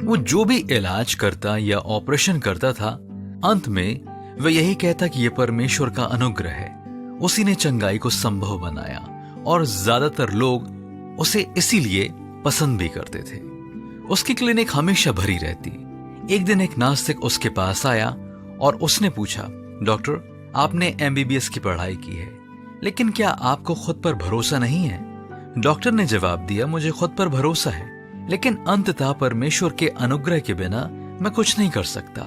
वो जो भी इलाज करता या ऑपरेशन करता था, अंत में वह यही कहता कि यह परमेश्वर का अनुग्रह है। उसी ने चंगाई को संभव बनाया और ज्यादातर लोग उसे इसीलिए पसंद भी करते थे। उसकी क्लिनिक हमेशा भरी रहती। एक दिन एक नास्तिक उसके पास आया और उसने पूछा, डॉक्टर, आपने MBBS की पढ़ाई की है, लेकिन क्या आपको खुद पर भरोसा नहीं है? डॉक्टर ने जवाब दिया, मुझे खुद पर भरोसा है, लेकिन अंततः परमेश्वर के अनुग्रह के बिना मैं कुछ नहीं कर सकता।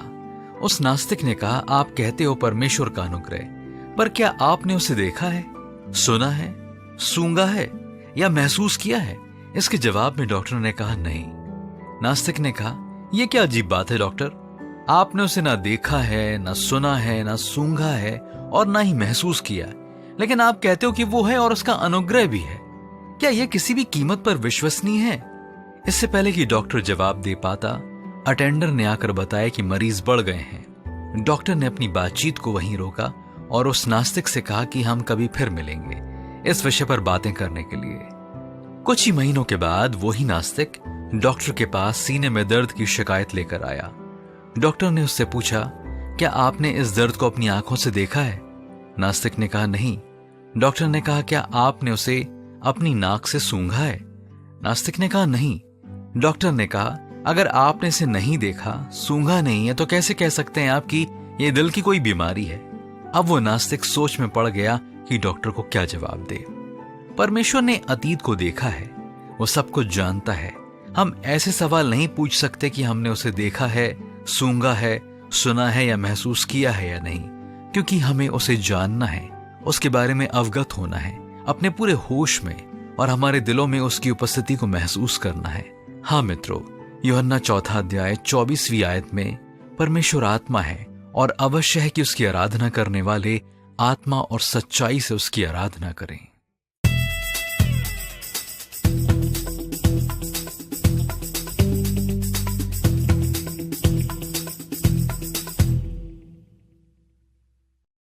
उस नास्तिक ने कहा, आप कहते हो परमेश्वर का अनुग्रह, पर क्या आपने उसे देखा है, सुना है, सूंघा है या महसूस किया है? इसके जवाब में डॉक्टर ने कहा, नहीं। नास्तिक ने कहा, यह क्या अजीब बात है डॉक्टर, आपने उसे ना देखा है, ना सुना है, ना सूंघा है और ना ही महसूस किया, लेकिन आप कहते हो कि वो है और उसका अनुग्रह भी है। क्या यह किसी भी कीमत पर विश्वसनीय है? इससे पहले कि डॉक्टर जवाब दे पाता, अटेंडर ने आकर बताया कि मरीज बढ़ गए हैं। डॉक्टर ने अपनी बातचीत को वहीं रोका और उस नास्तिक से कहा कि हम कभी फिर मिलेंगे इस विषय पर बातें करने के लिए। कुछ ही महीनों के बाद वही नास्तिक डॉक्टर के पास सीने में दर्द की शिकायत लेकर आया। डॉक्टर ने उससे पूछा, क्या आपने इस दर्द को अपनी आंखों से देखा है? नास्तिक ने कहा, नहीं। डॉक्टर ने कहा, क्या आपने उसे अपनी नाक से सूंघा है? नास्तिक ने कहा, नहीं। डॉक्टर ने कहा, अगर आपने इसे नहीं देखा, सूंघा नहीं है, तो कैसे कह सकते हैं आप कि यह दिल की कोई बीमारी है? अब वो नास्तिक सोच में पड़ गया कि डॉक्टर को क्या जवाब दे। परमेश्वर ने अतीत को देखा है, वो सब कुछ जानता है। हम ऐसे सवाल नहीं पूछ सकते कि हमने उसे देखा है, सूंघा है, सुना है या महसूस किया है या नहीं, क्योंकि हमें उसे जानना है, उसके बारे में अवगत होना है, अपने पूरे होश में, और हमारे दिलों में उसकी उपस्थिति को महसूस करना है। हाँ मित्रों, यूहन्ना 4 अध्याय 24वीं आयत में परमेश्वर आत्मा है और अवश्य है कि उसकी आराधना करने वाले आत्मा और सच्चाई से उसकी आराधना करें।